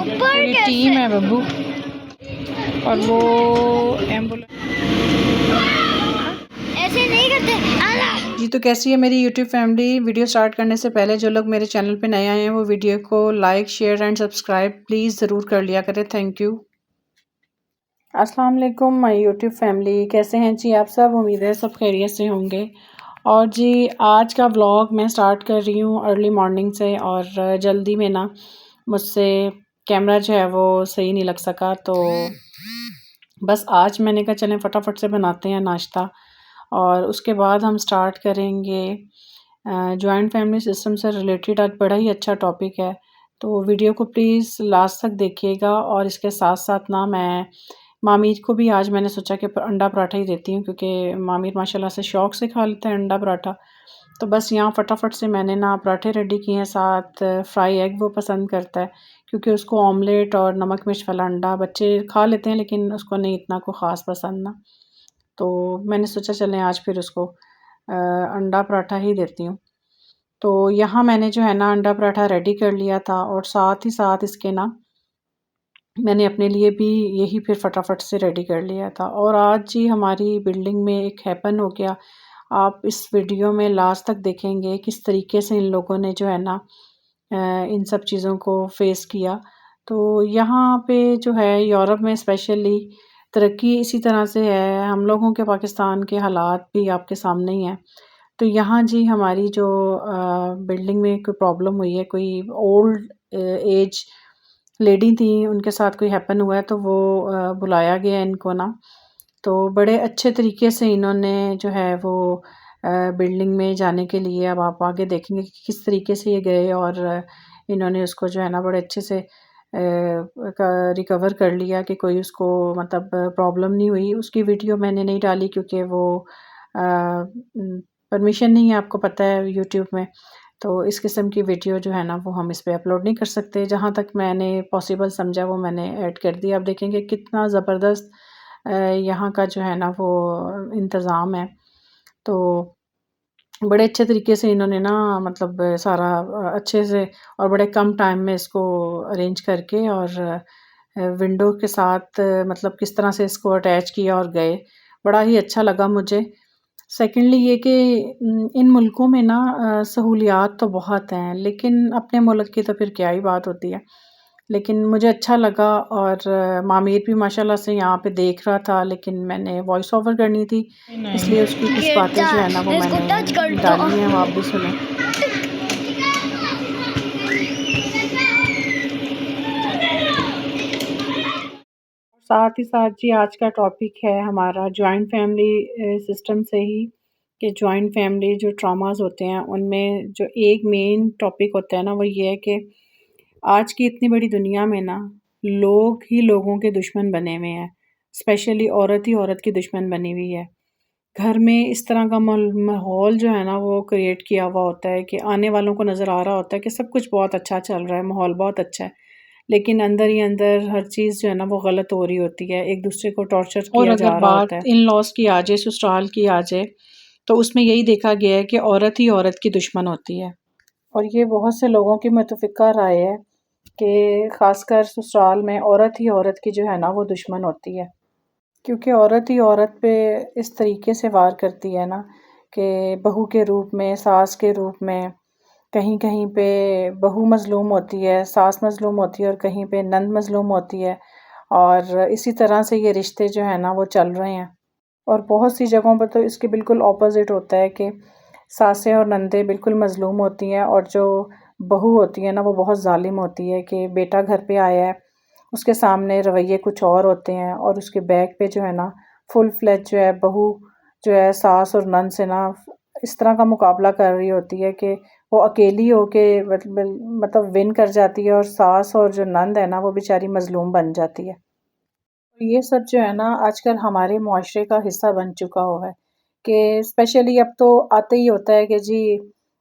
ऊपर ये टीम है बब्बू और वो एम्बुलेंस ऐसे नहीं करते जी। तो कैसी है मेरी यूट्यूब फैमिली। वीडियो स्टार्ट करने से पहले जो लोग मेरे चैनल पे नए आए हैं वो वीडियो को like share and subscribe please ज़रूर कर लिया करें। Thank you. अस्सलाम वालेकुम माय यूट्यूब फैमिली, कैसे हैं जी आप सब। उम्मीद है सब खैरियत से होंगे। और जी आज का व्लॉग मैं स्टार्ट कर रही हूँ अर्ली मॉर्निंग से और जल्दी में ना मुझसे कैमरा जो है वो सही नहीं लग सका, तो बस आज मैंने कहा चलें फटाफट से बनाते हैं नाश्ता और उसके बाद हम स्टार्ट करेंगे। जॉइंट फैमिली सिस्टम से रिलेटेड आज बड़ा ही अच्छा टॉपिक है, तो वीडियो को प्लीज़ लास्ट तक देखिएगा। और इसके साथ साथ ना मैं मामीर को भी आज मैंने सोचा कि अंडा पराठा ही देती हूँ, क्योंकि मामीर माशाल्लाह से शौक़ से खा लेते हैं अंडा पराठा। तो बस यहाँ फटाफट से मैंने ना पराठे रेडी किए हैं, साथ फ्राई एग वो पसंद करता है, क्योंकि उसको ऑमलेट और नमक मिर्च वाला अंडा बच्चे खा लेते हैं लेकिन उसको नहीं इतना को ख़ास पसंद ना। तो मैंने सोचा चलें आज फिर उसको अंडा पराठा ही देती हूँ। तो यहाँ मैंने जो है ना अंडा पराठा रेडी कर लिया था और साथ ही साथ इसके ना मैंने अपने लिए भी यही फिर फटाफट से रेडी कर लिया था। और आज जी हमारी बिल्डिंग में एक हैपन हो गया। आप इस वीडियो में लास्ट तक देखेंगे किस तरीके से इन लोगों ने जो है ना इन सब चीज़ों को फेस किया। तो यहाँ पे जो है यूरोप में स्पेशली तरक्की इसी तरह से है। हम लोगों के पाकिस्तान के हालात भी आपके सामने ही हैं। तो यहाँ जी हमारी जो बिल्डिंग में कोई प्रॉब्लम हुई है, कोई ओल्ड एज लेडी थी, उनके साथ कोई हैपन हुआ है, तो वो बुलाया गया इनको ना। तो बड़े अच्छे तरीके से इन्होंने जो है वो बिल्डिंग में जाने के लिए, अब आप आगे देखेंगे कि किस तरीके से ये गए और इन्होंने उसको जो है ना बड़े अच्छे से रिकवर कर लिया कि कोई उसको मतलब प्रॉब्लम नहीं हुई। उसकी वीडियो मैंने नहीं डाली क्योंकि वो परमिशन नहीं है, आपको पता है यूट्यूब में। तो इस किस्म की वीडियो जो है ना वो हम इस पे अपलोड नहीं कर सकते। जहाँ तक मैंने पॉसिबल समझा वो मैंने ऐड कर दिया। आप देखेंगे कितना ज़बरदस्त यहाँ का जो है ना वो इंतज़ाम है। तो बड़े अच्छे तरीके से इन्होंने ना मतलब सारा अच्छे से और बड़े कम टाइम में इसको अरेंज करके और विंडो के साथ मतलब किस तरह से इसको अटैच किया और गए। बड़ा ही अच्छा लगा मुझे। सेकेंडली ये कि इन मुल्कों में ना सहूलियात तो बहुत हैं, लेकिन अपने मुल्क की तो फिर क्या ही बात होती है। लेकिन मुझे अच्छा लगा और मामीर भी माशाल्लाह से यहाँ पे देख रहा था, लेकिन मैंने वॉइस ओवर करनी थी, इसलिए उसकी कुछ बातें जो है ना वो मैंने डाली हैं, वो आप भी सुने। साथ ही साथ जी आज का टॉपिक है हमारा जॉइंट फैमिली सिस्टम से ही, कि जॉइंट फैमिली जो ट्रॉमास होते हैं उनमें जो एक मेन टॉपिक होता है ना वो ये है कि आज की इतनी बड़ी दुनिया में ना लोग ही लोगों के दुश्मन बने हुए हैं। स्पेशली औरत ही औरत की दुश्मन बनी हुई है। घर में इस तरह का माहौल जो है ना वो क्रिएट किया हुआ होता है कि आने वालों को नज़र आ रहा होता है कि सब कुछ बहुत अच्छा चल रहा है, माहौल बहुत अच्छा है, लेकिन अंदर ही अंदर हर चीज़ जो है ना वो गलत हो रही होती है, एक दूसरे को टॉर्चर और किया अगर जा रहा होता है। बात इन लॉज की आ जाए, ससुराल की आ जाए, तो उसमें यही देखा गया है कि औरत ही औरत की दुश्मन होती है। और ये बहुत से लोगों की मुतफ़िक़ा राय है कि ख़ासकर ससुराल में औरत ही औरत की जो है ना वो दुश्मन होती है, क्योंकि औरत ही औरत पे इस तरीके से वार करती है ना कि बहू के रूप में, सास के रूप में, कहीं-कहीं पे बहू मज़लूम होती है, सास मज़लूम होती है और कहीं पे नंद मज़लूम होती है। और इसी तरह से ये रिश्ते जो हैं ना वो चल रहे हैं। और बहुत सी जगहों पर तो इसके बिल्कुल ऑपोज़िट होता है कि सासें और नंदें बिल्कुल मज़लूम होती हैं और जो बहू होती है ना वो बहुत ज़ालिम होती है कि बेटा घर पे आया है, उसके सामने रवैये कुछ और होते हैं और उसके बैक पे जो है ना फुल फ्लेज जो है बहू जो है सास और नंद से ना इस तरह का मुकाबला कर रही होती है कि वो अकेली होके मतलब विन कर जाती है और सास और जो नंद है ना वो बेचारी मज़लूम बन जाती है। तो ये सब जो है ना आजकल हमारे मुआशरे का हिस्सा बन चुका हुआ है कि स्पेशली अब तो आते ही होता है कि जी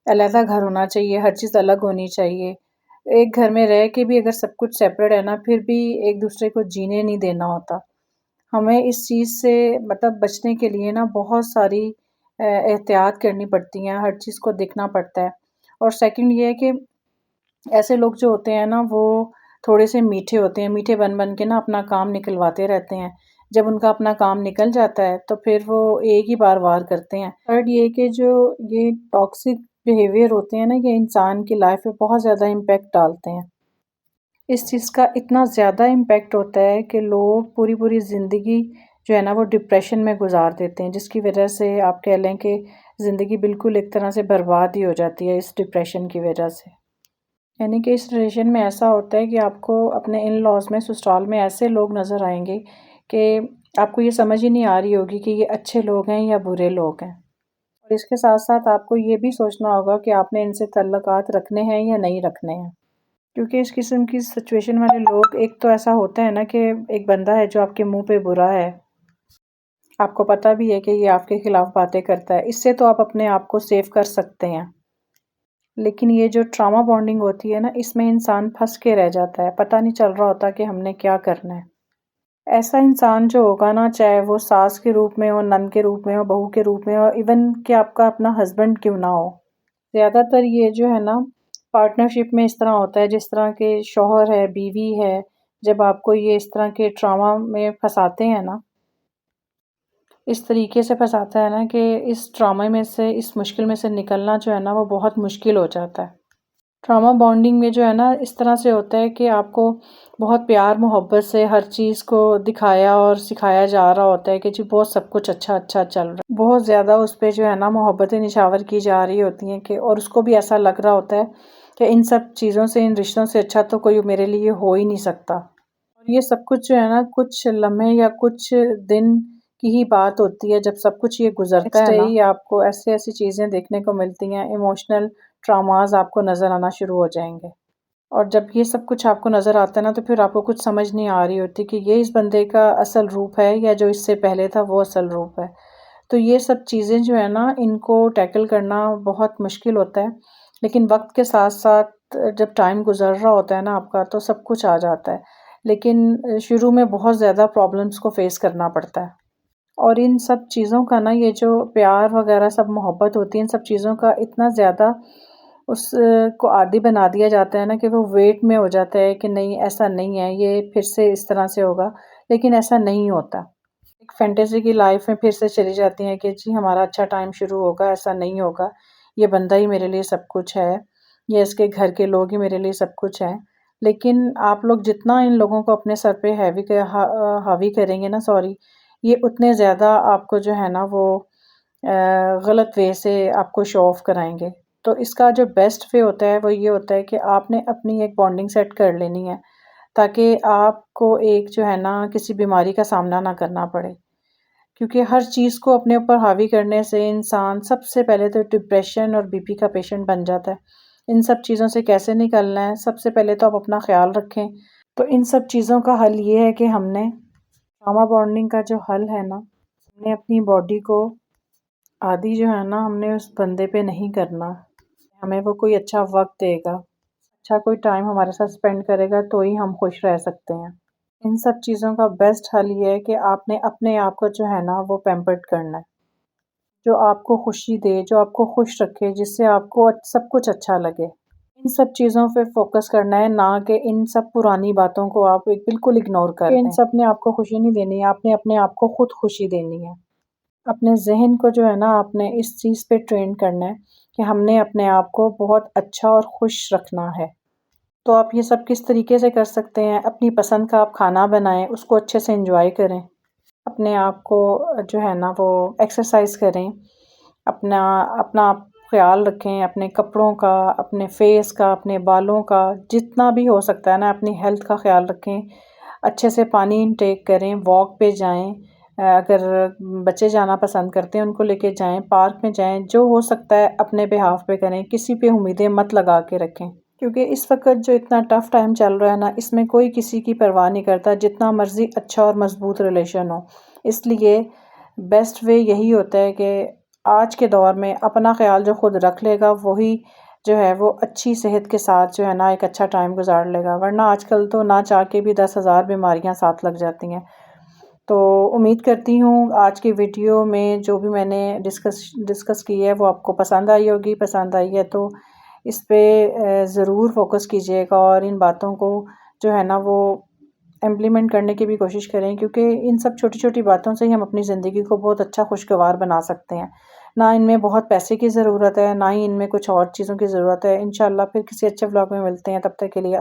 अलहदा घर होना चाहिए, हर चीज़ अलग होनी चाहिए। एक घर में रह के भी अगर सब कुछ सेपरेट है ना फिर भी एक दूसरे को जीने नहीं देना होता। हमें इस चीज़ से मतलब बचने के लिए ना बहुत सारी एहतियात करनी पड़ती हैं, हर चीज़ को देखना पड़ता है। और सेकंड ये है कि ऐसे लोग जो होते हैं ना वो थोड़े से मीठे होते हैं, मीठे बन बन के ना अपना काम निकलवाते रहते हैं। जब उनका अपना काम निकल जाता है तो फिर वो एक ही बार वार करते हैं। थर्ड ये कि जो ये टॉक्सिक बिहेवियर होते हैं ना, ये इंसान की लाइफ में बहुत ज़्यादा इम्पेक्ट डालते हैं। इस चीज़ का इतना ज़्यादा इम्पेक्ट होता है कि लोग पूरी पूरी ज़िंदगी जो है ना वो डिप्रेशन में गुजार देते हैं, जिसकी वजह से आप कह लें कि ज़िंदगी बिल्कुल एक तरह से बर्बाद ही हो जाती है इस डिप्रेशन की वजह से। यानी कि इस रिलेशन में ऐसा होता है कि आपको अपने इन लॉज में ससुराल में ऐसे लोग नज़र आएंगे कि आपको ये समझ ही नहीं आ रही होगी कि ये अच्छे लोग हैं या बुरे लोग हैं। और इसके साथ साथ आपको ये भी सोचना होगा कि आपने इनसे तल्लुकात रखने हैं या नहीं रखने हैं, क्योंकि इस किस्म की सिचुएशन वाले लोग, एक तो ऐसा होता है ना कि एक बंदा है जो आपके मुंह पे बुरा है, आपको पता भी है कि ये आपके खिलाफ बातें करता है, इससे तो आप अपने आप को सेव कर सकते हैं। लेकिन ये जो ट्रॉमा बॉन्डिंग होती है ना, इसमें इंसान फंस के रह जाता है, पता नहीं चल रहा होता कि हमने क्या करना है। ऐसा इंसान जो होगा ना, चाहे वो सास के रूप में हो, नंद के रूप में हो, बहू के रूप में हो, इवन कि आपका अपना हस्बैंड क्यों ना हो, ज़्यादातर ये जो है ना पार्टनरशिप में इस तरह होता है, जिस तरह के शौहर है, बीवी है, जब आपको ये इस तरह के ट्रॉमा में फंसाते हैं ना, इस तरीके से फंसाता है ना कि इस ट्रॉमा में से, इस मुश्किल में से निकलना जो है ना वो बहुत मुश्किल हो जाता है। ट्रॉमा बॉन्डिंग में जो है ना इस तरह से होता है कि आपको बहुत प्यार मोहब्बत से हर चीज़ को दिखाया और सिखाया जा रहा होता है कि जी बहुत सब कुछ अच्छा अच्छा चल रहा है, बहुत ज़्यादा उस पर जो है ना मोहब्बतें निछावर की जा रही होती हैं कि, और उसको भी ऐसा लग रहा होता है कि इन सब चीज़ों से, इन रिश्तों से अच्छा तो कोई मेरे लिए हो ही नहीं सकता। और ये सब कुछ जो है ना कुछ लम्हे या कुछ दिन की ही बात होती है, जब सब कुछ ये गुजरता है ना, ही आपको ऐसी ऐसी चीज़ें देखने को मिलती हैं, इमोशनल ट्रॉमास आपको नज़र आना शुरू हो जाएंगे। और जब ये सब कुछ आपको नज़र आता है ना, तो फिर आपको कुछ समझ नहीं आ रही होती कि ये इस बंदे का असल रूप है या जो इससे पहले था वो असल रूप है। तो ये सब चीज़ें जो है ना, इनको टैकल करना बहुत मुश्किल होता है, लेकिन वक्त के साथ साथ जब टाइम गुजर रहा होता है ना आपका, तो सब कुछ आ जाता है। लेकिन शुरू में बहुत ज़्यादा प्रॉब्लम्स को फेस करना पड़ता है। और इन सब चीज़ों का ना, ये जो प्यार वगैरह सब मोहब्बत होती है, इन सब चीज़ों का इतना ज़्यादा उस को आदी बना दिया जाता है ना कि वो वेट में हो जाता है कि नहीं ऐसा नहीं है, ये फिर से इस तरह से होगा, लेकिन ऐसा नहीं होता। एक फैंटेसी की लाइफ में फिर से चली जाती हैं कि जी हमारा अच्छा टाइम शुरू होगा, ऐसा नहीं होगा, ये बंदा ही मेरे लिए सब कुछ है, या इसके घर के लोग ही मेरे लिए सब कुछ हैं। लेकिन आप लोग जितना इन लोगों को अपने सर पे हावी करेंगे ना, सॉरी, ये उतने ज़्यादा आपको जो है ना वो गलत वे से आपको शो ऑफ कराएँगे। तो इसका जो बेस्ट वे होता है वो ये होता है कि आपने अपनी एक बॉन्डिंग सेट कर लेनी है, ताकि आपको एक जो है ना किसी बीमारी का सामना ना करना पड़े। क्योंकि हर चीज़ को अपने ऊपर हावी करने से इंसान सबसे पहले तो डिप्रेशन और बीपी का पेशेंट बन जाता है। इन सब चीज़ों से कैसे निकलना है? सबसे पहले तो आप अपना ख़्याल रखें। तो इन सब चीज़ों का हल ये है कि हमने ट्रॉमा बॉन्डिंग का जो हल है ना, हमने अपनी बॉडी को आदी जो है ना, हमने उस बंदे पे नहीं करना। हमें वो कोई अच्छा वक़्त देगा, अच्छा कोई टाइम हमारे साथ स्पेंड करेगा, तो ही हम खुश रह सकते हैं। इन सब चीज़ों का बेस्ट हल ये है कि आपने अपने आप को जो है ना वो पैम्पर्ड करना है। जो आपको खुशी दे, जो आपको खुश रखे, जिससे आपको सब कुछ अच्छा लगे। इन सब चीज़ों पे फ़ोकस करना है, ना कि इन सब पुरानी बातों को आप एक बिल्कुल इग्नोर कर दें। इन सब ने आपको खुशी नहीं देनी है, आपने अपने आप को खुद खुशी देनी है। अपने ज़हन को जो है ना आपने इस चीज़ पे ट्रेन करना है कि हमने अपने आप को बहुत अच्छा और खुश रखना है। तो आप ये सब किस तरीके से कर सकते हैं? अपनी पसंद का आप खाना बनाएँ, उसको अच्छे से एन्जॉय करें। अपने आप को जो है ना वो एक्सरसाइज़ करें। अपना अपना आप ख़्याल रखें, अपने कपड़ों का, अपने फेस का, अपने बालों का, जितना भी हो सकता है ना अपनी हेल्थ का ख़्याल रखें। अच्छे से पानी इनटेक करें, वॉक पे जाएँ, अगर बच्चे जाना पसंद करते हैं उनको लेके जाएँ, पार्क में जाएँ, जो हो सकता है अपने बिहाफ़ पे करें, किसी पे उम्मीदें मत लगा के रखें। क्योंकि इस वक़्त जो इतना टफ़ टाइम चल रहा है ना, इसमें कोई किसी की परवाह नहीं करता, जितना मर्ज़ी अच्छा और मज़बूत रिलेशन हो। इसलिए बेस्ट वे यही होता है कि आज के दौर में अपना ख़्याल जो ख़ुद रख लेगा, वही जो है वो अच्छी सेहत के साथ जो है ना एक अच्छा टाइम गुज़ार लेगा। वरना आजकल तो ना चाह के भी 10,000 बीमारियाँ साथ लग जाती हैं। तो उम्मीद करती हूँ आज की वीडियो में जो भी मैंने डिस्कस की है वो आपको पसंद आई होगी। पसंद आई है तो इस पे ज़रूर फ़ोकस कीजिएगा और इन बातों को जो है ना वो इम्प्लीमेंट करने की भी कोशिश करें, क्योंकि इन सब छोटी-छोटी बातों से ही हम अपनी ज़िंदगी को बहुत अच्छा खुशगवार बना सकते हैं। ना इनमें बहुत पैसे की ज़रूरत है, ना ही इनमें कुछ और चीज़ों की ज़रूरत है। इंशाअल्लाह फिर किसी अच्छे व्लॉग में मिलते हैं, तब तक के लिए